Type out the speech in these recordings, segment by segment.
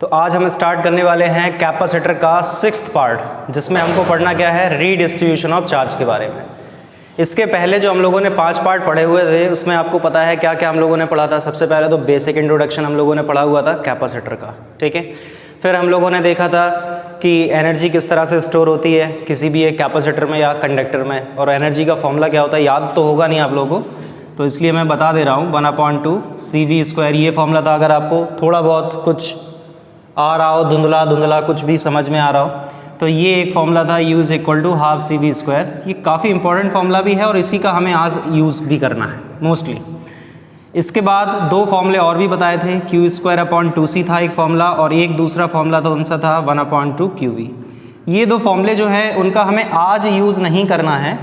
तो आज हम स्टार्ट करने वाले हैं कैपेसिटर का 6th पार्ट, जिसमें हमको पढ़ना क्या है, रीडिस्ट्रीब्यूशन ऑफ चार्ज के बारे में। इसके पहले जो हम लोगों ने 5 पार्ट पढ़े हुए थे उसमें आपको पता है क्या क्या हम लोगों ने पढ़ा था। सबसे पहले तो बेसिक इंट्रोडक्शन हम लोगों ने पढ़ा हुआ था कैपेसिटर का, ठीक है। फिर हम लोगों ने देखा था कि एनर्जी किस तरह से स्टोर होती है किसी भी एक कैपेसिटर में या कंडक्टर में, और एनर्जी का फॉर्मूला क्या होता है याद तो होगा नहीं आप लोगों को, तो इसलिए मैं बता दे रहा हूँ 1/2 CV²। ये फॉर्मूला था, अगर आपको थोड़ा बहुत कुछ आ रहा हो, धुंधला धुंधला कुछ भी समझ में आ रहा हो तो ये एक फॉर्मूला था U = 1/2 CV²। ये काफ़ी इंपॉर्टेंट फॉर्मूला भी है और इसी का हमें आज यूज़ भी करना है मोस्टली। इसके बाद 2 फॉर्मूले और भी बताए थे, Q²/2C था एक फॉर्मूला, और एक दूसरा फॉर्मूला तो उनसा था 1/2 QV। ये 2 फॉर्मूले जो हैं उनका हमें आज यूज़ नहीं करना है।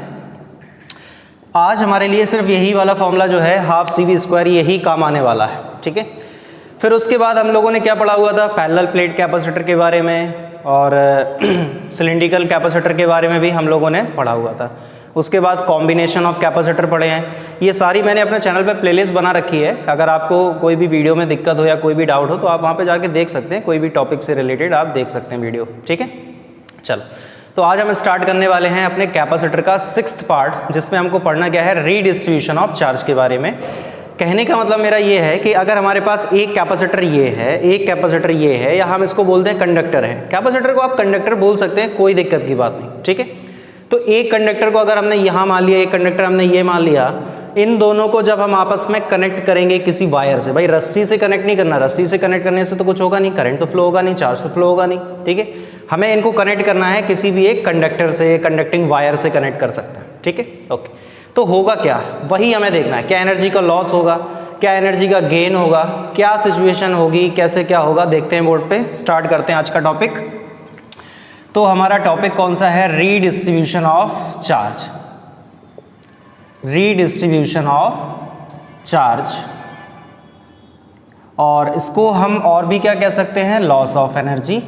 आज हमारे लिए सिर्फ यही वाला फॉर्मूला जो है 1/2 CV², यही काम आने वाला है, ठीक है। फिर उसके बाद हम लोगों ने क्या पढ़ा हुआ था, पैरेलल प्लेट कैपेसिटर के बारे में और सिलिंड्रिकल कैपेसिटर के बारे में भी हम लोगों ने पढ़ा हुआ था। उसके बाद कॉम्बिनेशन ऑफ कैपेसिटर पढ़े हैं। ये सारी मैंने अपने चैनल पे प्लेलिस्ट बना रखी है, अगर आपको कोई भी वीडियो में दिक्कत हो या कोई भी डाउट हो तो आप वहाँ पे जाके देख सकते हैं, कोई भी टॉपिक से रिलेटेड आप देख सकते हैं वीडियो, ठीक है। चलो, तो आज हम स्टार्ट करने वाले हैं अपने कैपेसिटर का 6th पार्ट, जिसमें हमको पढ़ना क्या है, रीडिस्ट्रीब्यूशन ऑफ चार्ज के बारे में। कहने का मतलब मेरा ये है कि अगर हमारे पास एक कैपेसिटर ये है, एक कैपेसिटर ये है, या हम इसको बोलते हैं कंडक्टर है। कैपेसिटर को आप कंडक्टर बोल सकते हैं, कोई दिक्कत की बात नहीं, ठीक है। तो एक कंडक्टर को अगर हमने यहाँ मान लिया, एक कंडक्टर हमने ये मान लिया, इन दोनों को जब हम आपस में कनेक्ट करेंगे किसी वायर से, भाई रस्सी से कनेक्ट नहीं करना, रस्सी से कनेक्ट करने से तो कुछ होगा नहीं, करंट तो फ्लो होगा नहीं, चार्ज तो फ्लो होगा नहीं, ठीक है। हमें इनको कनेक्ट करना है किसी भी एक कंडक्टर से, कंडक्टिंग वायर से कनेक्ट कर सकते हैं, ठीक है, ओके। तो होगा क्या, वही हमें देखना है। क्या एनर्जी का लॉस होगा, क्या एनर्जी का गेन होगा, क्या सिचुएशन होगी, कैसे क्या होगा, देखते हैं बोर्ड पे। स्टार्ट करते हैं आज का टॉपिक। तो हमारा टॉपिक कौन सा है, redistribution of charge. Redistribution of charge, और इसको हम और भी क्या कह सकते हैं, लॉस ऑफ एनर्जी।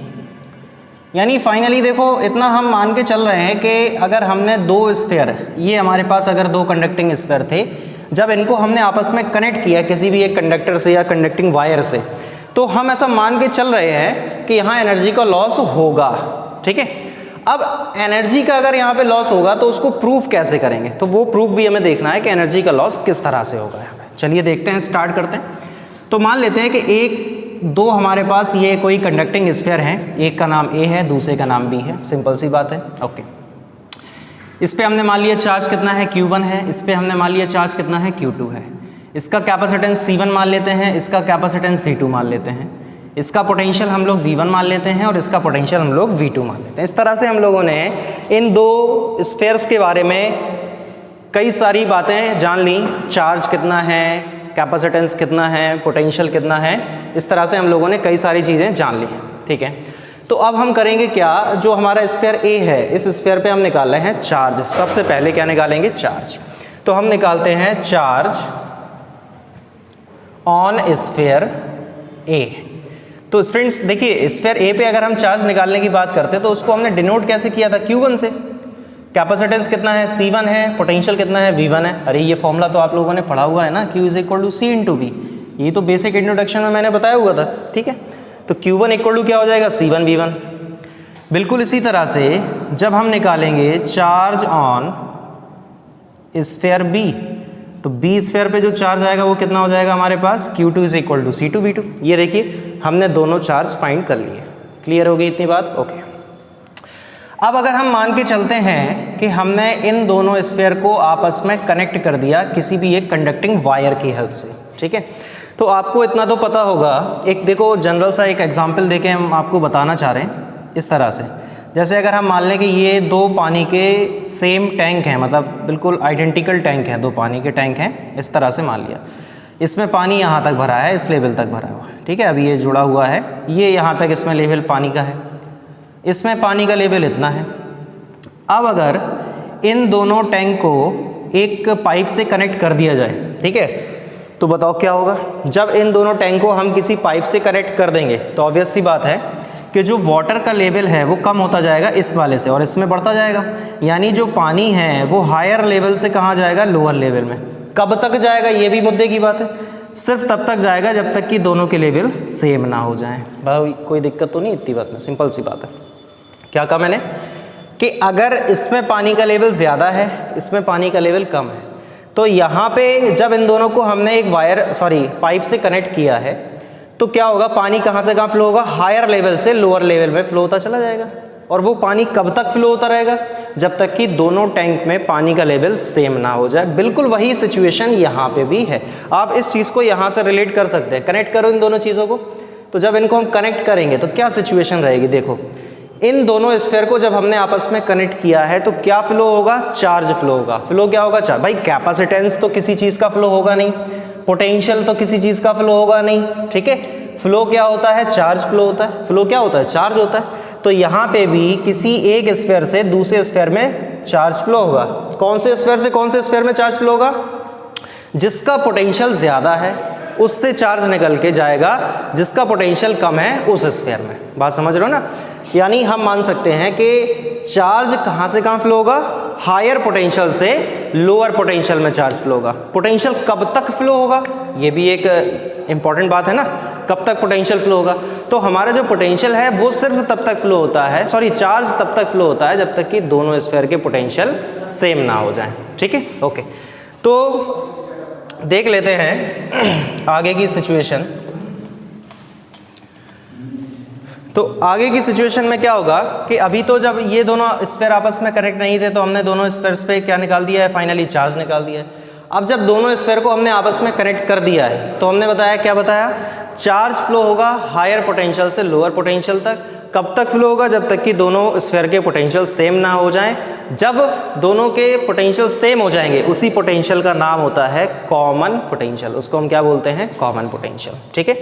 यानी फाइनली देखो, इतना हम मान के चल रहे हैं कि अगर हमने 2 स्फीयर, ये हमारे पास अगर 2 कंडक्टिंग स्फीयर थे, जब इनको हमने आपस में कनेक्ट किया किसी भी एक कंडक्टर से या कंडक्टिंग वायर से, तो हम ऐसा मान के चल रहे हैं कि यहाँ एनर्जी का लॉस होगा, ठीक है। अब एनर्जी का अगर यहाँ पे लॉस होगा तो उसको प्रूफ कैसे करेंगे, तो वो प्रूफ भी हमें देखना है कि एनर्जी का लॉस किस तरह से होगा यहाँ पे। चलिए देखते हैं, स्टार्ट करते हैं। तो मान लेते हैं कि 2 हमारे पास ये कोई कंडक्टिंग स्फीयर हैं, एक का नाम A है, दूसरे का नाम B है, सिंपल सी बात है, ओके। इस पे हमने मान लिया चार्ज कितना है, Q1 है, इस पे हमने मान लिया चार्ज कितना है, Q2 है। इसका कैपेसिटेंस C1 मान लेते हैं, इसका कैपेसिटेंस C2 मान लेते हैं, इसका पोटेंशियल हम लोग V1 मान लेते हैं और इसका पोटेंशियल हम लोग V2 मान लेते हैं। इस तरह से हम लोगों ने इन 2 स्फीयर्स के बारे में कई सारी बातें जान ली। चार्ज कितना है, कैपेसिटेंस कितना है, पोटेंशियल कितना है, इस तरह से हम लोगों ने कई सारी चीज़ें जान ली, ठीक है। तो अब हम करेंगे क्या, जो हमारा स्फीयर A है, इस स्फीयर पे हम निकाल रहे हैं चार्ज। सबसे पहले क्या निकालेंगे, चार्ज। तो हम निकालते हैं चार्ज ऑन स्फीयर A। तो स्टूडेंट्स देखिए, स्फीयर A पे अगर हम चार्ज निकालने की बात करते हैं तो उसको हमने डिनोट कैसे किया था, Q1 से। कैपेसिटेंस कितना है, C1 है, पोटेंशियल कितना है, V1 है। अरे ये फॉर्मूला तो आप लोगों ने पढ़ा हुआ है ना, Q = C × V। ये तो बेसिक इंट्रोडक्शन में मैंने बताया हुआ था, ठीक है। तो Q1 = क्या हो जाएगा, C1 V1। बिल्कुल इसी तरह से जब हम निकालेंगे चार्ज ऑन स्फीयर B, तो B स्फीयर पे जो चार्ज आएगा वो कितना हो जाएगा हमारे पास, Q2 = C2 V2। ये देखिए हमने दोनों चार्ज फाइंड कर लिए। क्लियर हो गई इतनी बात, ओके। अब अगर हम मान के चलते हैं कि हमने इन दोनों स्फीयर को आपस में कनेक्ट कर दिया किसी भी एक कंडक्टिंग वायर की हेल्प से, ठीक है। तो आपको इतना तो पता होगा, एक देखो जनरल सा एक एग्जांपल देके हम आपको बताना चाह रहे हैं इस तरह से। जैसे अगर हम मान लें कि ये 2 पानी के सेम टैंक हैं, मतलब बिल्कुल आइडेंटिकल टैंक हैं, 2 पानी के टैंक हैं, इस तरह से मान लिया। इसमें पानी यहाँ तक भरा है, इस लेवल तक भरा हुआ है, ठीक है। अभी ये जुड़ा हुआ है, ये यहाँ तक इसमें लेवल पानी का है, इसमें पानी का लेवल इतना है। अब अगर इन दोनों टैंक को एक पाइप से कनेक्ट कर दिया जाए, ठीक है, तो बताओ क्या होगा। जब इन दोनों टैंक को हम किसी पाइप से कनेक्ट कर देंगे तो ऑब्वियस सी बात है कि जो वाटर का लेवल है वो कम होता जाएगा इस वाले से और इसमें बढ़ता जाएगा। यानी जो पानी है वो हायर लेवल से कहाँ जाएगा, लोअर लेवल में। कब तक जाएगा ये भी मुद्दे की बात है। सिर्फ तब तक जाएगा जब तक कि दोनों के लेवल सेम ना हो जाएं। भाई कोई दिक्कत तो नहीं इतनी बात में, सिंपल सी बात है। क्या कहा मैंने कि अगर इसमें पानी का लेवल ज़्यादा है, इसमें पानी का लेवल कम है, तो यहाँ पे जब इन दोनों को हमने एक पाइप से कनेक्ट किया है तो क्या होगा, पानी कहाँ से कहाँ फ्लो होगा, हायर लेवल से लोअर लेवल में फ्लो होता चला जाएगा। और वो पानी कब तक फ्लो होता रहेगा, जब तक कि दोनों टैंक में पानी का लेवल सेम ना हो जाए। बिल्कुल वही सिचुएशन यहाँ पे भी है। आप इस चीज़ को यहाँ से रिलेट कर सकते हैं, कनेक्ट करो इन दोनों चीज़ों को। तो जब इनको हम कनेक्ट करेंगे तो क्या सिचुएशन रहेगी, देखो इन दोनों स्फीयर को जब हमने आपस में कनेक्ट किया है तो क्या फ्लो होगा, चार्ज फ्लो होगा। फ्लो क्या होगा, चार्ज। भाई कैपेसिटेंस तो किसी चीज़ का फ्लो होगा नहीं, पोटेंशियल तो किसी चीज़ का फ्लो होगा नहीं, ठीक है। फ्लो क्या होता है, चार्ज फ्लो होता है। फ्लो क्या होता है, चार्ज होता है। तो यहाँ पे भी किसी एक स्फीयर से दूसरे स्फीयर में चार्ज फ्लो होगा। कौन से स्फीयर से कौन से स्फीयर में चार्ज फ्लो होगा, जिसका पोटेंशियल ज़्यादा है उससे चार्ज निकल के जाएगा, जिसका पोटेंशियल कम है उस स्फीयर में। बात समझ रहे हो ना। यानी हम मान सकते हैं कि चार्ज कहाँ से कहाँ फ्लो होगा, हायर पोटेंशियल से लोअर पोटेंशियल में चार्ज फ्लो होगा। पोटेंशियल कब तक फ्लो होगा, ये भी एक इंपॉर्टेंट बात है ना, कब तक पोटेंशियल फ्लो होगा। तो हमारा जो पोटेंशियल है वो सिर्फ तब तक फ्लो होता है, चार्ज तब तक फ्लो होता है जब तक कि दोनों स्फीयर के पोटेंशियल सेम ना हो जाएं, ठीक है। ओके, तो देख लेते हैं आगे की सिचुएशन। तो आगे की सिचुएशन में क्या होगा कि अभी तो जब ये दोनों स्फीयर आपस में कनेक्ट नहीं थे तो हमने दोनों स्फीयर्स पे क्या निकाल दिया है, फाइनली चार्ज निकाल दिया है। अब जब दोनों स्फीयर को हमने आपस में कनेक्ट कर दिया है तो हमने बताया, क्या बताया, चार्ज फ्लो होगा हायर पोटेंशियल से लोअर पोटेंशियल तक। कब तक फ्लो होगा, जब तक कि दोनों स्फीयर के पोटेंशियल सेम ना हो जाएं। जब दोनों के पोटेंशियल सेम हो जाएंगे उसी पोटेंशियल का नाम होता है कॉमन पोटेंशियल। उसको हम क्या बोलते हैं, कॉमन पोटेंशियल, ठीक है।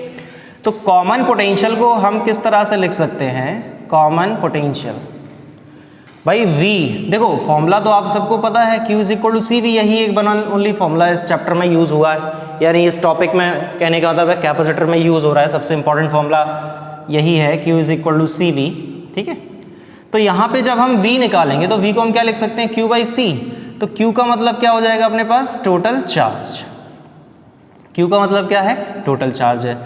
तो कॉमन पोटेंशियल को हम किस तरह से लिख सकते हैं, कॉमन पोटेंशियल भाई V, देखो फॉर्मूला तो आप सबको पता है, Q is equal to CV। यही एक वन ओनली फॉर्मूला इस चैप्टर में यूज़ हुआ है, यानी इस टॉपिक में कहने का मतलब है कैपेसिटर में यूज़ हो रहा है। सबसे इंपॉर्टेंट फॉर्मूला यही है, Q is equal to CV, ठीक है। तो यहाँ पे जब हम V निकालेंगे तो V को हम क्या लिख सकते हैं, Q बाई C। तो Q का मतलब क्या हो जाएगा अपने पास, टोटल चार्ज। Q का मतलब क्या है, टोटल चार्ज है।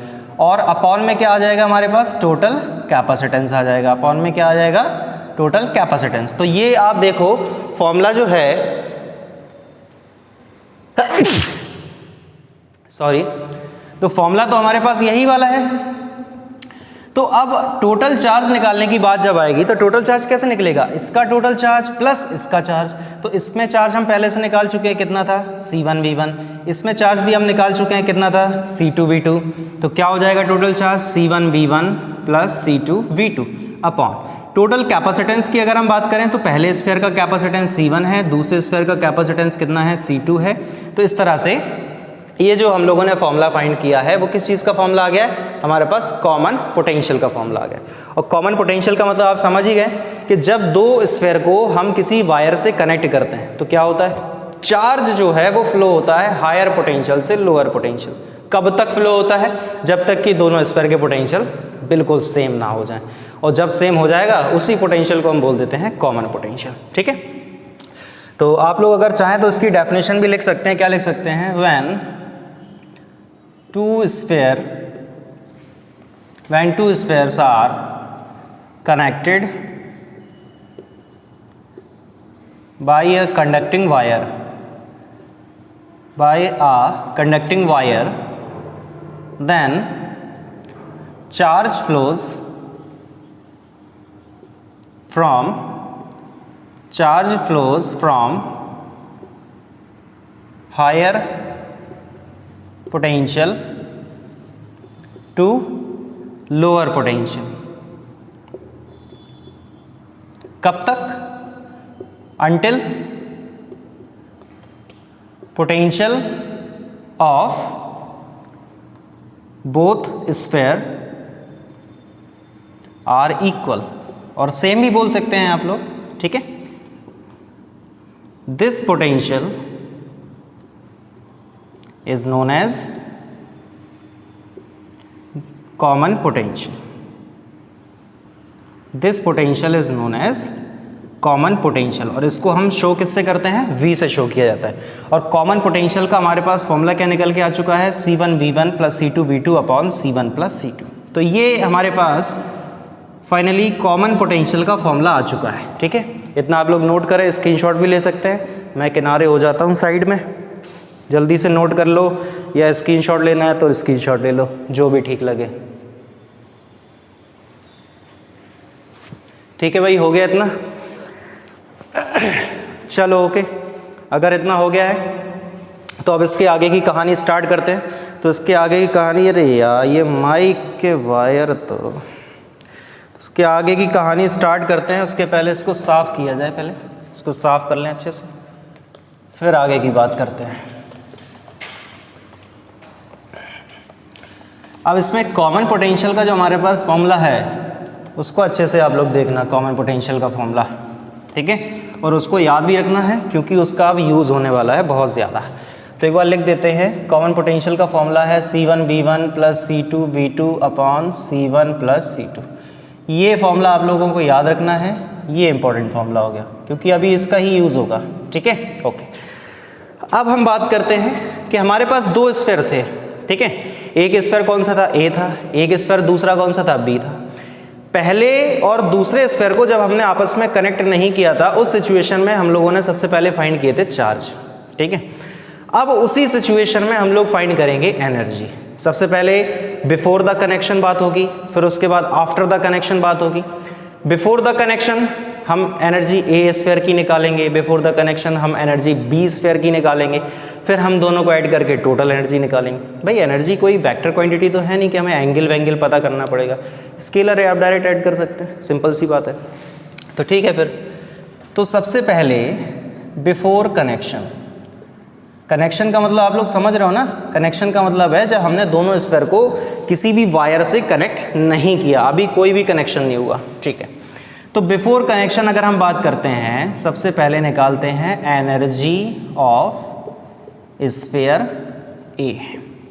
और अपॉन में क्या आ जाएगा हमारे पास, टोटल कैपेसिटेंस आ जाएगा। अपॉन में क्या आ जाएगा, टोटल कैपेसिटेंस। तो ये आप देखो फॉर्मूला जो है तो फॉर्मूला तो हमारे पास यही वाला है। तो अब टोटल चार्ज निकालने की बात जब आएगी तो टोटल चार्ज कैसे निकलेगा, इसका टोटल चार्ज प्लस इसका चार्ज। तो इसमें चार्ज हम पहले से निकाल चुके हैं, कितना था, C1V1। इसमें चार्ज भी हम निकाल चुके हैं, कितना था, C2V2। तो क्या हो जाएगा total charge, C1V1 plus C2V2 upon total capacitance की अगर हम बात करें तो पहले स्फीयर का कैपेसिटेंस C1 है, दूसरे स्फीयर का कैपेसिटेंस कितना है, C2 है। तो इस तरह से ये जो हम लोगों ने फॉर्मूला फाइंड किया है वो किस चीज़ का फॉर्मूला आ गया है, हमारे पास कॉमन पोटेंशियल का फॉर्मूला आ गया। और कॉमन पोटेंशियल का मतलब आप समझ ही गए कि जब दो स्फीयर को हम किसी वायर से कनेक्ट करते हैं तो क्या होता है, चार्ज जो है वो फ्लो होता है हायर पोटेंशियल से लोअर पोटेंशियल। कब तक फ्लो होता है, जब तक कि दोनों स्फीयर के पोटेंशियल बिल्कुल सेम ना हो जाएं। और जब सेम हो जाएगा उसी पोटेंशियल को हम बोल देते हैं कॉमन पोटेंशियल, ठीक है। तो आप लोग अगर चाहें तो इसकी डेफिनेशन भी लिख सकते हैं। क्या लिख सकते हैं, when two spheres are connected by a conducting wire, then charge flows from higher potential to lower potential। कब तक, until potential of both sphere are equal, और सेम भी बोल सकते हैं आप लोग, ठीक है। This potential is known as common potential. This potential is known as common potential, और इसको हम शो किससे करते हैं, V से शो किया जाता है। और कॉमन पोटेंशियल का हमारे पास फॉर्मूला क्या निकल के आ चुका है, C1V1 plus C2V2 upon C1 plus C2। तो ये हमारे पास फाइनली कॉमन पोटेंशियल का फॉर्मूला आ चुका है। ठीक है, इतना आप लोग नोट करें, स्क्रीनशॉट भी ले सकते हैं, मैं किनारे हो जाता हूँ साइड में, जल्दी से नोट कर लो, या स्क्रीनशॉट लेना है तो स्क्रीनशॉट ले लो, जो भी ठीक लगे। ठीक है भाई, हो गया इतना? चलो ओके, अगर इतना हो गया है तो अब इसके आगे की कहानी स्टार्ट करते हैं। तो इसके आगे की कहानी, अरे यार ये माइक के वायर, तो इसके आगे की कहानी स्टार्ट करते हैं। उसके पहले इसको साफ़ किया जाए, पहले इसको साफ़ कर लें अच्छे से, फिर आगे की बात करते हैं। अब इसमें कॉमन पोटेंशियल का जो हमारे पास फॉर्मूला है उसको अच्छे से आप लोग देखना, कॉमन पोटेंशियल का फॉर्मूला, ठीक है, और उसको याद भी रखना है क्योंकि उसका अब यूज़ होने वाला है बहुत ज़्यादा। तो एक बार लिख देते हैं, कॉमन पोटेंशियल का फॉर्मूला है C1V1 plus C2V2 upon C1 plus C2। ये फॉर्मूला आप लोगों को याद रखना है, ये इंपॉर्टेंट फॉर्मूला हो गया क्योंकि अभी इसका ही यूज़ होगा। ठीक है, ओके। अब हम बात करते हैं कि हमारे पास दो स्फीयर थे, ठीक है, एक स्फीयर कौन सा था, A था, एक स्फीयर दूसरा कौन सा था, B था। पहले और दूसरे स्फीयर को जब हमने आपस में कनेक्ट नहीं किया था, उस सिचुएशन में हम लोगों ने सबसे पहले फाइंड किए थे चार्ज। ठीक है, अब उसी सिचुएशन में हम लोग फाइंड करेंगे एनर्जी। सबसे पहले बिफोर द कनेक्शन बात होगी, फिर उसके बाद आफ्टर द कनेक्शन बात होगी। बिफोर द कनेक्शन हम एनर्जी A स्फीयर की निकालेंगे, बिफोर द कनेक्शन हम एनर्जी B स्फीयर की निकालेंगे, फिर हम दोनों को ऐड करके टोटल एनर्जी निकालेंगे। भाई एनर्जी कोई वेक्टर क्वांटिटी तो है नहीं कि हमें एंगल वैंगल पता करना पड़ेगा, स्केलर है, आप डायरेक्ट ऐड कर सकते हैं, सिंपल सी बात है। तो ठीक है, फिर तो सबसे पहले बिफोर कनेक्शन, कनेक्शन का मतलब आप लोग समझ रहे हो ना, कनेक्शन का मतलब है जब हमने दोनों स्फीयर को किसी भी वायर से कनेक्ट नहीं किया, अभी कोई भी कनेक्शन नहीं हुआ। ठीक है, तो बिफोर कनेक्शन अगर हम बात करते हैं, सबसे पहले निकालते हैं एनर्जी ऑफ स्फीयर A।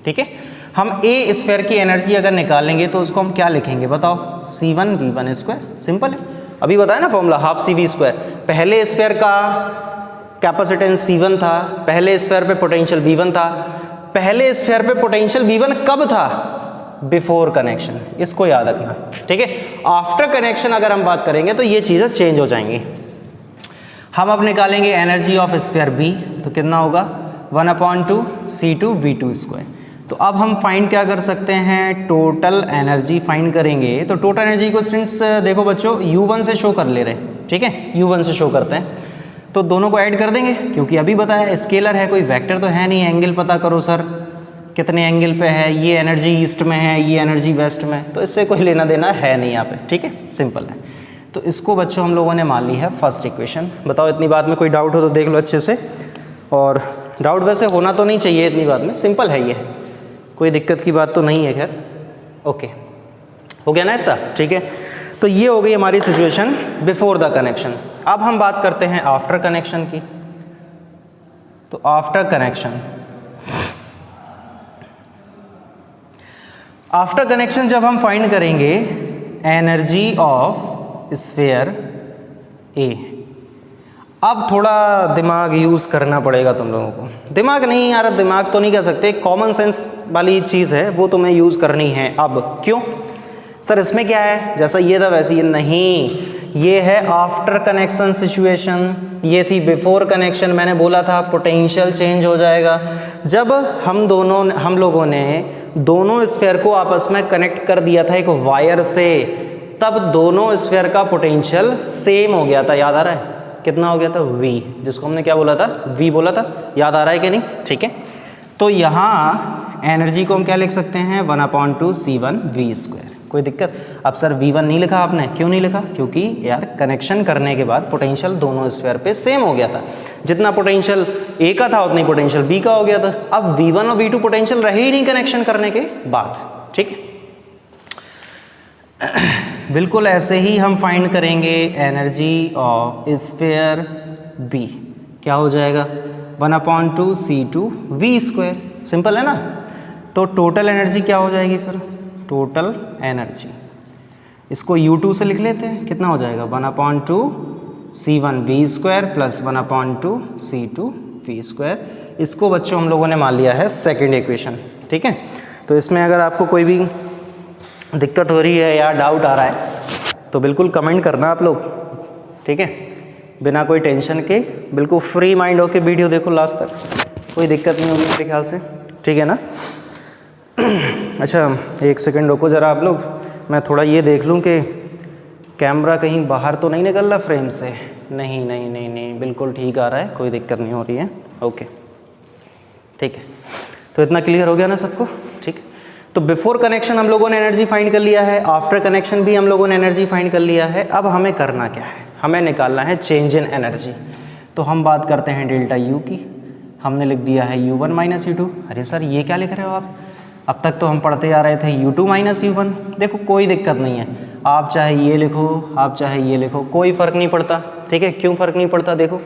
ठीक है, हम A स्फीयर की एनर्जी अगर निकालेंगे तो उसको हम क्या लिखेंगे बताओ, C1V1 स्क्वायर, सिंपल है, अभी बताया ना फॉर्मूला, हाफ CV स्क्वायर। पहले स्फीयर का कैपेसिटेंस C1 था, पहले स्फीयर पे पोटेंशियल V1 था। पहले स्फीयर पे पोटेंशियल V1 कब था, बिफोर कनेक्शन, इसको याद रखना। ठीक है, आफ्टर कनेक्शन अगर हम बात करेंगे तो ये चीज़ें चेंज हो जाएंगी। हम अब निकालेंगे एनर्जी ऑफ स्फीयर B, तो कितना होगा 1/2 C2V2 स्क्वायर। तो अब हम फाइंड क्या कर सकते हैं, टोटल एनर्जी फाइंड करेंगे। तो टोटल एनर्जी को स्टूडेंट्स देखो बच्चों U1 से शो कर ले रहे, ठीक है, U1 से शो करते हैं, तो दोनों को ऐड कर देंगे क्योंकि अभी बताया स्केलर है, कोई वेक्टर तो है नहीं। एंगल पता करो सर कितने एंगल पे है, ये एनर्जी ईस्ट में है, ये एनर्जी वेस्ट में, तो इससे कोई लेना देना है नहीं यहाँ पे। ठीक है, सिंपल है। तो इसको बच्चों हम लोगों ने मान ली है फर्स्ट इक्वेशन। बताओ इतनी बात में कोई डाउट हो तो देख लो अच्छे से, और डाउट वैसे होना तो नहीं चाहिए इतनी बात में, सिंपल है ये, कोई दिक्कत की बात तो नहीं है। खैर ओके, हो गया ना इतना? ठीक है, तो ये हो गई हमारी सिचुएशन बिफोर द कनेक्शन। अब हम बात करते हैं आफ्टर कनेक्शन की। तो आफ्टर कनेक्शन, आफ्टर कनेक्शन जब हम फाइंड करेंगे एनर्जी ऑफ स्फीयर A, अब थोड़ा दिमाग यूज़ करना पड़ेगा तुम लोगों को। दिमाग नहीं यार, दिमाग तो नहीं कह सकते, कॉमन सेंस वाली चीज़ है, वो तुम्हें यूज़ करनी है। अब क्यों सर, इसमें क्या है, जैसा ये था वैसे ये नहीं, ये है आफ्टर कनेक्शन सिचुएशन, ये थी बिफोर कनेक्शन। मैंने बोला था पोटेंशियल चेंज हो जाएगा जब हम लोगों ने दोनों स्फीयर को आपस में कनेक्ट कर दिया था एक वायर से, तब दोनों स्फीयर का पोटेंशियल सेम हो गया था। याद आ रहा है कितना हो गया था, V, जिसको हमने क्या बोला था, V बोला था, याद आ रहा है कि नहीं? ठीक है, तो यहाँ एनर्जी को हम क्या लिख सकते हैं, 1/2 C1V स्क्वायर। कोई दिक्कत? अब सर V1 नहीं लिखा आपने, क्यों नहीं लिखा? क्योंकि यार कनेक्शन करने के बाद पोटेंशियल दोनों स्फीयर पे सेम हो गया था, जितना पोटेंशियल A का था उतनी पोटेंशियल B का हो गया था। अब V1 और V2 पोटेंशियल रहे ही नहीं कनेक्शन करने के बाद। ठीक है, बिल्कुल ऐसे ही हम फाइंड करेंगे एनर्जी ऑफ स्फीयर B, क्या हो जाएगा 1/2 C2V स्क्वायर, सिंपल है ना। तो टोटल एनर्जी क्या हो जाएगी फिर, टोटल एनर्जी, इसको U2 से लिख लेते हैं, कितना हो जाएगा 1/2 C1V² प्लस 1/2 C2V²। इसको बच्चों हम लोगों ने मान लिया है सेकेंड इक्वेशन। ठीक है, तो इसमें अगर आपको कोई भी दिक्कत हो रही है या डाउट आ रहा है तो बिल्कुल कमेंट करना आप लोग। ठीक है, बिना कोई टेंशन के बिल्कुल फ्री माइंड होके वीडियो देखो लास्ट तक, कोई दिक्कत नहीं होगी मेरे ख्याल से। ठीक है ना। अच्छा एक सेकंड रुको ज़रा आप लोग, मैं थोड़ा ये देख लूँ कि कैमरा कहीं बाहर तो नहीं निकल रहा फ्रेम से। नहीं नहीं नहीं नहीं, बिल्कुल ठीक आ रहा है, कोई दिक्कत नहीं हो रही है। ओके ठीक है, तो इतना क्लियर हो गया ना सबको। ठीक, तो बिफोर कनेक्शन हम लोगों ने एनर्जी फाइंड कर लिया है, आफ्टर कनेक्शन भी हम लोगों ने एनर्जी फाइंड कर लिया है। अब हमें करना क्या है, हमें निकालना है चेंज इन एनर्जी। तो हम बात करते हैं डेल्टा यू की। हमने लिख दिया है U1 माइनस U2। अरे सर ये क्या लिख रहे हो आप, अब तक तो हम पढ़ते आ रहे थे U2 माइनस U1। देखो कोई दिक्कत नहीं है, आप चाहे ये लिखो आप चाहे ये लिखो, कोई फ़र्क नहीं पड़ता। ठीक है, क्यों फ़र्क नहीं पड़ता, देखो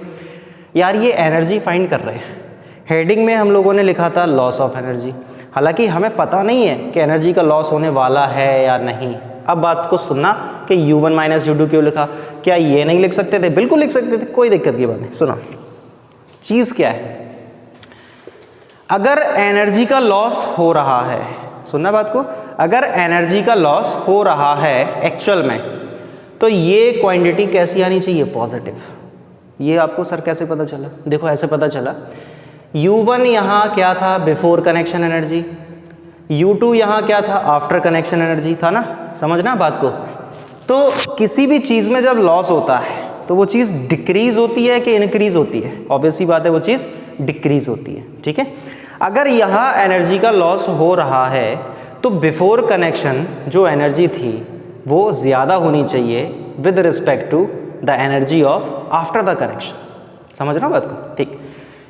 यार ये एनर्जी फाइंड कर रहे हैं। हेडिंग में हम लोगों ने लिखा था लॉस ऑफ एनर्जी, हालांकि हमें पता नहीं है कि एनर्जी का लॉस होने वाला है या नहीं। अब बात को सुनना कि U1 माइनस U2 क्यों लिखा, क्या ये नहीं लिख सकते थे, बिल्कुल लिख सकते थे, कोई दिक्कत की बात नहीं। सुना चीज़ क्या है, अगर एनर्जी का लॉस हो रहा है, सुनना बात को, अगर एनर्जी का लॉस हो रहा है एक्चुअल में, तो ये क्वांटिटी कैसी आनी चाहिए, पॉजिटिव। ये आपको सर कैसे पता चला, देखो ऐसे पता चला, U1 यहाँ क्या था, बिफोर कनेक्शन एनर्जी, U2 यहाँ क्या था, आफ्टर कनेक्शन एनर्जी था ना, समझना बात को। तो किसी भी चीज़ में जब लॉस होता है तो वो चीज़ डिक्रीज़ होती है कि इनक्रीज़ होती है, ऑब्वियस सी बात है वो चीज़ डिक्रीज़ होती है। ठीक है, अगर यहाँ एनर्जी का लॉस हो रहा है तो बिफोर कनेक्शन जो एनर्जी थी वो ज़्यादा होनी चाहिए with respect to the energy of after the connection. समझ रहे हो बात को। ठीक,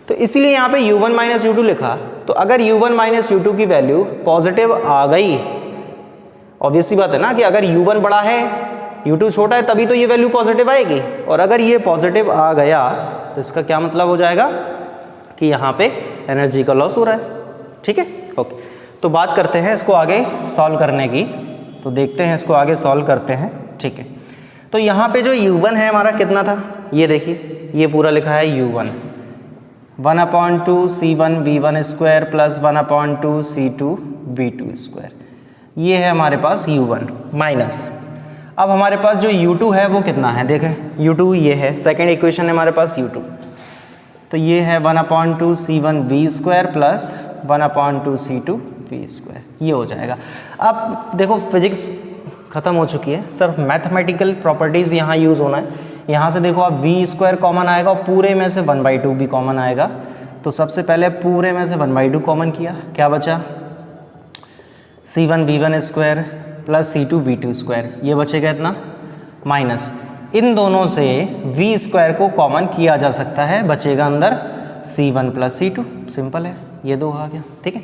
तो इसीलिए यहाँ पे U1 माइनस U2 लिखा। तो अगर U1 माइनस U2 की वैल्यू पॉजिटिव आ गई, ऑब्वियस सी बात है ना कि अगर U1 बड़ा है U2 छोटा है तभी तो ये वैल्यू पॉजिटिव आएगी, और अगर ये पॉजिटिव आ गया तो इसका क्या मतलब हो जाएगा कि यहाँ पे एनर्जी का लॉस हो रहा है। ठीक है, ओके, तो बात करते हैं इसको आगे सॉल्व करने की, तो देखते हैं इसको आगे सॉल्व करते हैं। ठीक है, तो यहाँ पे जो U1 है हमारा कितना था, ये देखिए, ये पूरा लिखा है U1 1/2 C1V1² प्लस 1/2 C2V2²। ये है हमारे पास U1 माइनस, अब हमारे पास जो U2 है वो कितना है, देखें U2 ये है, सेकेंड इक्वेशन है हमारे पास U2, तो ये है 1/2 C1V² प्लस 1/2 C2V², ये हो जाएगा। अब देखो फिजिक्स ख़त्म हो चुकी है, सिर्फ मैथमेटिकल प्रॉपर्टीज़ यहाँ यूज़ होना है। यहाँ से देखो आप V² कॉमन आएगा और पूरे में से 1/2 भी कॉमन आएगा। तो सबसे पहले पूरे में से 1/2 कॉमन किया, क्या बचा, C1V1² प्लस C2V2², ये बचेगा इतना, माइनस इन दोनों से V² को कॉमन किया जा सकता है, बचेगा अंदर C1 प्लस C2, सिंपल है, ये दो आ गया। ठीक है,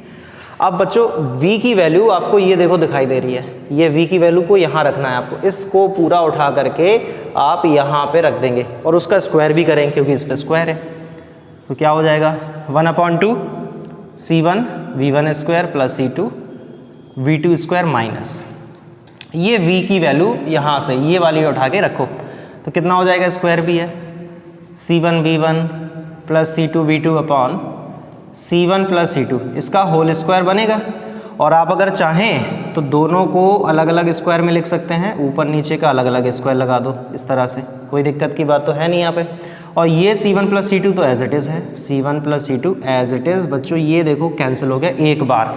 अब बच्चों V की वैल्यू आपको ये देखो दिखाई दे रही है, ये V की वैल्यू को यहाँ रखना है आपको, इसको पूरा उठा करके आप यहाँ पे रख देंगे और उसका स्क्वायर भी करेंगे क्योंकि इस पर स्क्वायर है। तो क्या हो जाएगा 1/2 C1V1² प्लस C2V2² माइनस, ये V की वैल्यू यहाँ से ये वाली उठा के रखो, तो कितना हो जाएगा, स्क्वायर भी है, C1V1 plus C2V2 upon C1 plus C2, इसका होल स्क्वायर बनेगा। और आप अगर चाहें तो दोनों को अलग अलग स्क्वायर में लिख सकते हैं, ऊपर नीचे का अलग अलग स्क्वायर लगा दो इस तरह से, कोई दिक्कत की बात तो है नहीं यहाँ पे। और ये C1 प्लस C2 तो एज इट इज़ है, C1 plus C2 as it is. बच्चों ये देखो कैंसिल हो गया एक बार,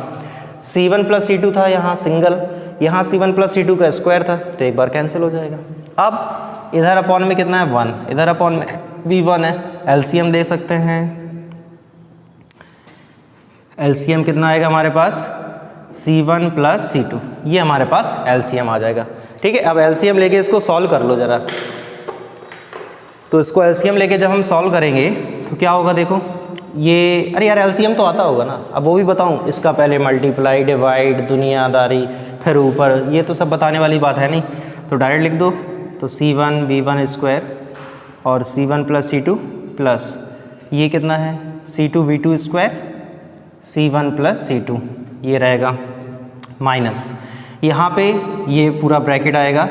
C1 प्लस C2 था यहाँ सिंगल, यहाँ C1 प्लस C2 का स्क्वायर था, तो एक बार कैंसिल हो जाएगा। अब इधर अपॉन में कितना है 1, इधर अपॉन में V1 है, एलसीएम दे सकते हैं, एलसीएम कितना आएगा हमारे पास, C1 प्लस C2, ये हमारे पास एलसीएम आ जाएगा। ठीक है, अब एलसीएम लेके इसको सॉल्व कर लो ज़रा। तो इसको एलसीएम लेके जब हम सॉल्व करेंगे तो क्या होगा, देखो ये, अरे यार एलसीएम तो आता होगा ना, अब वो भी बताऊँ, इसका पहले मल्टीप्लाई डिवाइड दुनियादारी फिर ऊपर, ये तो सब बताने वाली बात है नहीं, तो डायरेक्ट लिख दो। तो C1V1² और C1 प्लस C2 प्लस ये कितना है C2V2², C1 प्लस C2, ये रहेगा माइनस, यहाँ पे ये पूरा ब्रैकेट आएगा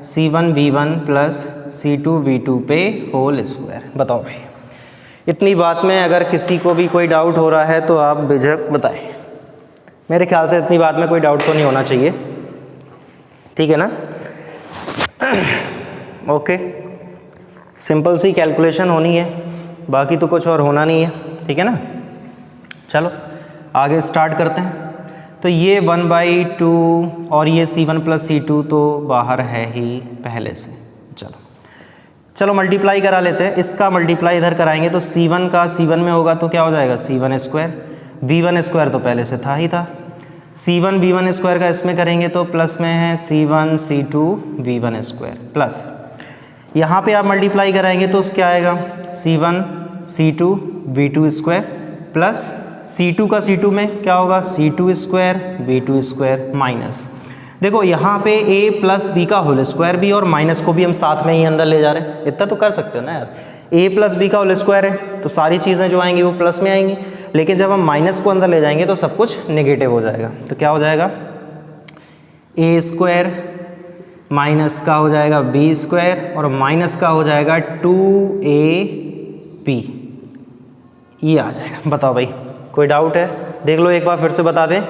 C1V1 प्लस C2V2 पे होल स्क्वायर। बताओ भाई, इतनी बात में अगर किसी को भी कोई डाउट हो रहा है तो आप बेझिझक बताएं। मेरे ख्याल से इतनी बात में कोई डाउट तो नहीं होना चाहिए, ठीक है ना। ओके, सिंपल सी कैलकुलेशन होनी है, बाकी तो कुछ और होना नहीं है, ठीक है ना। चलो आगे स्टार्ट करते हैं। तो ये 1/2 और ये C1 प्लस C2 तो बाहर है ही पहले से। चलो मल्टीप्लाई करा लेते हैं। इसका मल्टीप्लाई इधर कराएंगे तो C1 का C1 में होगा तो क्या हो जाएगा C1 स्क्वायर, V1 स्क्वायर तो पहले से था ही था। C1 V1 स्क्वायर का इसमें करेंगे तो प्लस में है C1 C2 V1 square plus यहाँ पे आप मल्टीप्लाई कराएंगे तो क्या आएगा C1 C2 V2 square plus C2 का C2 में क्या होगा C2 square V2 square minus, देखो यहाँ पे a प्लस बी का होल स्क्वायर भी और माइनस को भी हम साथ में ही अंदर ले जा रहे हैं। इतना तो कर सकते हो ना यार, a प्लस बी का होल स्क्वायर है तो सारी चीज़ें जो आएंगी वो प्लस में आएंगी, लेकिन जब हम माइनस को अंदर ले जाएंगे तो सब कुछ नेगेटिव हो जाएगा। तो क्या हो जाएगा a स्क्वायर माइनस का हो जाएगा b स्क्वायर और माइनस का हो जाएगा 2ab, ये आ जाएगा। बताओ भाई कोई डाउट है? देख लो एक बार फिर से बता दें।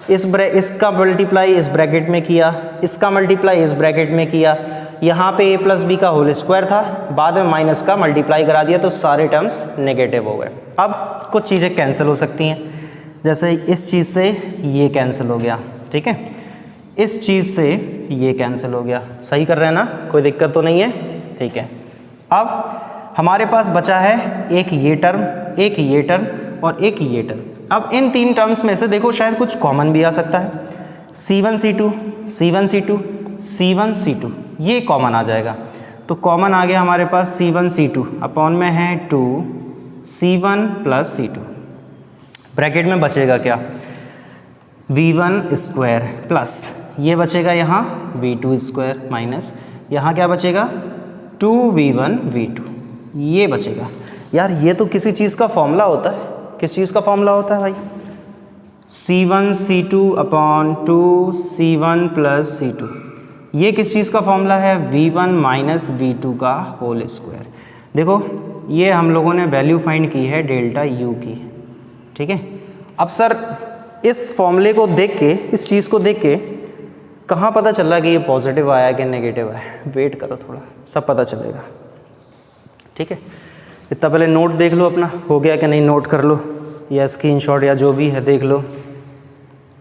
इसका मल्टीप्लाई इस ब्रैकेट में किया, इसका मल्टीप्लाई इस ब्रैकेट में किया, यहाँ पे a प्लस बी का होल स्क्वायर था, बाद में माइनस का मल्टीप्लाई करा दिया तो सारे टर्म्स नेगेटिव हो गए। अब कुछ चीज़ें कैंसिल हो सकती हैं, जैसे इस चीज़ से ये कैंसिल हो गया, ठीक है, इस चीज़ से ये कैंसिल हो गया। सही कर रहे हैं ना, कोई दिक्कत तो नहीं है, ठीक है। अब हमारे पास बचा है एक ये टर्म, एक ये टर्म और एक ये टर्म। अब इन तीन टर्म्स में से देखो शायद कुछ कॉमन भी आ सकता है, C1 C2 C1 C2 C1 C2 ये कॉमन आ जाएगा। तो कॉमन आ गया हमारे पास C1 C2 अपॉन में है 2 C1 प्लस C2, ब्रैकेट में बचेगा क्या V1 स्क्वायर प्लस ये बचेगा यहाँ V2 स्क्वायर माइनस यहाँ क्या बचेगा 2V1 V2 ये बचेगा। यार ये तो किसी चीज़ का फॉर्मूला होता है, किस चीज़ का फॉर्मूला होता है भाई C1 C2 upon 2 C1 plus C2, ये किस चीज़ का फॉर्मूला है V1 माइनस V2 का होल स्क्वायर। देखो ये हम लोगों ने वैल्यू फाइंड की है डेल्टा U की, ठीक है। अब सर इस फॉर्मूले को देख के, इस चीज़ को देख के कहाँ पता चल रहा कि ये पॉजिटिव आया कि नेगेटिव आया? वेट करो थोड़ा, सब पता चलेगा, ठीक है। इतना पहले नोट देख लो अपना, हो गया कि नहीं नोट कर लो या स्क्रीनशॉट या जो भी है देख लो,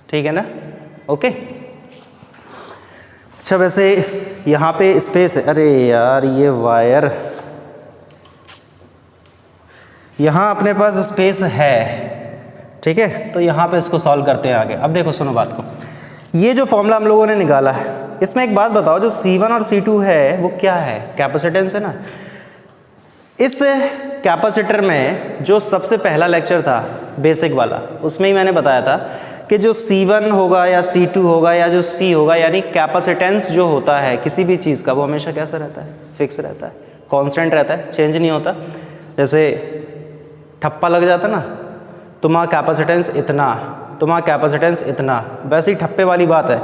ठीक है ना, ओके। अच्छा वैसे यहाँ पे स्पेस है, अरे यार ये वायर, यहाँ अपने पास स्पेस है, ठीक है, तो यहाँ पे इसको सॉल्व करते हैं आगे। अब देखो सुनो बात को, ये जो फॉर्मूला हम लोगों ने निकाला है इसमें एक बात बताओ, जो C1 और C2 है वो क्या है? कैपेसिटेंस है ना। इस कैपेसिटर में जो सबसे पहला लेक्चर था बेसिक वाला, उसमें ही मैंने बताया था कि जो C1 होगा या C2 होगा या जो C होगा, यानी कैपेसिटेंस जो होता है किसी भी चीज़ का वो हमेशा कैसा रहता है? फिक्स रहता है, कांस्टेंट रहता है, चेंज नहीं होता। जैसे ठप्पा लग जाता ना, तुम्हारा कैपेसिटेंस इतना, तुम्हारा कैपेसिटेंस इतना, वैसे ही ठप्पे वाली बात है।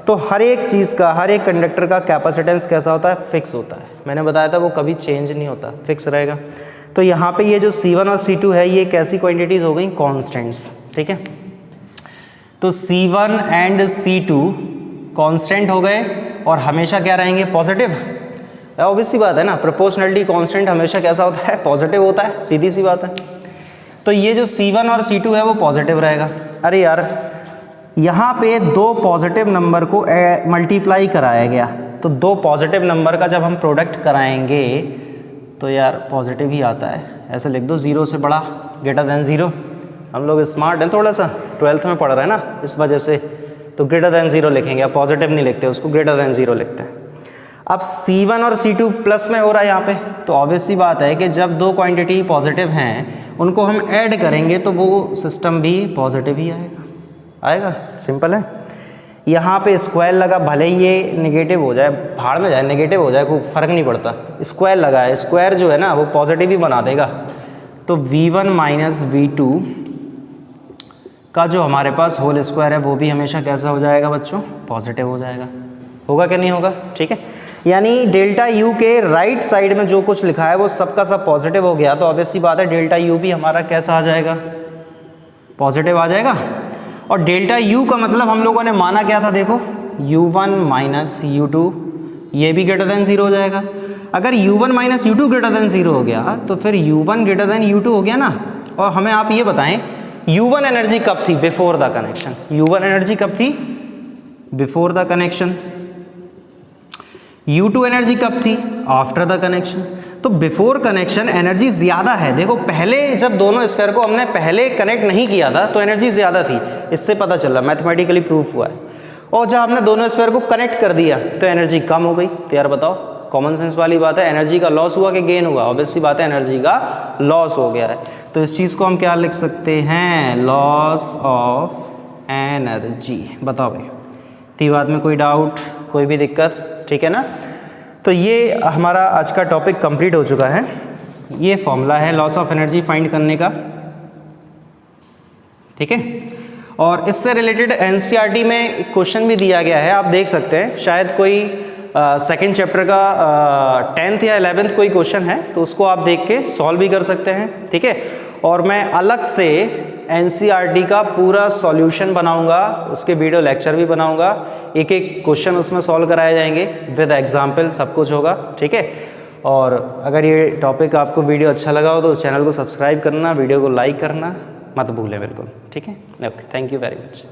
तो हर एक चीज़ का, हर एक कंडक्टर का कैपेसिटेंस कैसा होता है? फिक्स होता है। मैंने बताया था वो कभी चेंज नहीं होता, फिक्स रहेगा। तो यहाँ पे ये जो C1 और C2 है ये कैसी क्वांटिटीज़ हो गई? कॉन्स्टेंट्स, ठीक है। तो C1 एंड C2 कांस्टेंट हो गए और हमेशा क्या रहेंगे? पॉजिटिव। ऑब्वियस सी बात है ना, प्रोपोर्शनलिटी कांस्टेंट हमेशा कैसा होता है? पॉजिटिव होता है, सीधी सी बात है। तो ये जो C1 और C2 है वो पॉजिटिव रहेगा। अरे यार यहाँ पे दो पॉजिटिव नंबर को मल्टीप्लाई कराया गया, तो दो पॉजिटिव नंबर का जब हम प्रोडक्ट कराएंगे तो यार पॉजिटिव ही आता है। ऐसे लिख दो, 0 से बड़ा ग्रेटर देन 0। हम लोग स्मार्ट हैं थोड़ा सा, 12th में पढ़ रहे हैं ना, इस वजह से तो ग्रेटर देन 0 लिखेंगे। अब पॉजिटिव नहीं लिखते उसको, ग्रेटर देन 0 लिखते हैं। अब C1 और C2 प्लस में हो रहा है यहाँ पे, तो ऑब्वियस सी बात है कि जब दो क्वांटिटी पॉजिटिव हैं उनको हम ऐड करेंगे तो वो सिस्टम भी पॉजिटिव ही आएगा। सिंपल है। यहाँ पे स्क्वायर लगा, भले ही ये नेगेटिव हो जाए, भाड़ में जाए, नेगेटिव हो जाए, कोई फ़र्क नहीं पड़ता। स्क्वायर लगा है, स्क्वायर जो है ना वो पॉजिटिव ही बना देगा। तो V1 माइनस V2 का जो हमारे पास होल स्क्वायर है वो भी हमेशा कैसा हो जाएगा बच्चों? पॉजिटिव हो जाएगा। होगा कि नहीं होगा? ठीक है, यानी डेल्टा यू के राइट साइड में जो कुछ लिखा है वो सबका सब पॉजिटिव हो गया, तो ऑब्वियस सी बात है डेल्टा यू भी हमारा कैसा आ जाएगा? पॉजिटिव आ जाएगा। और डेल्टा यू का मतलब हम लोगों ने माना क्या था? देखो u1 माइनस u2 ये भी ग्रेटर देन 0 हो जाएगा। अगर u1 minus u2 greater than 0 हो गया तो फिर u1 ग्रेटर देन u2 हो गया ना। और हमें आप ये बताएं u1 एनर्जी कब थी? Before the connection. u1 energy कब थी? Before the connection. u2 energy कब थी? After the connection. तो बिफोर कनेक्शन एनर्जी ज़्यादा है। देखो पहले जब दोनों स्फीयर को हमने पहले कनेक्ट नहीं किया था तो एनर्जी ज़्यादा थी, इससे पता चला, मैथमेटिकली प्रूफ हुआ है। और जब हमने दोनों स्फीयर को कनेक्ट कर दिया तो एनर्जी कम हो गई। तो यार बताओ, कॉमन सेंस वाली बात है, एनर्जी का लॉस हुआ कि गेन हुआ? ऑब्वियस सी बात है एनर्जी का लॉस हो गया है। तो इस चीज़ को हम क्या लिख सकते हैं? Loss of energy. बताओ भाई, थी बात में कोई डाउट, कोई भी दिक्कत? ठीक है ना। तो ये हमारा आज का टॉपिक कंप्लीट हो चुका है। ये फॉर्मूला है लॉस ऑफ एनर्जी फाइंड करने का, ठीक है। और इससे रिलेटेड एनसीईआरटी में क्वेश्चन भी दिया गया है, आप देख सकते हैं। शायद कोई सेकंड चैप्टर का 10th या 11th कोई क्वेश्चन है तो उसको आप देख के सॉल्व भी कर सकते हैं, ठीक है। और मैं अलग से एनसीईआरटी का पूरा सॉल्यूशन बनाऊंगा, उसके वीडियो लेक्चर भी बनाऊंगा, एक एक क्वेश्चन उसमें सॉल्व कराए जाएंगे विद एग्जाम्पल, सब कुछ होगा, ठीक है। और अगर ये टॉपिक आपको वीडियो अच्छा लगा हो तो चैनल को सब्सक्राइब करना, वीडियो को लाइक करना मत भूलें बिल्कुल, ठीक है। Okay, thank you very much.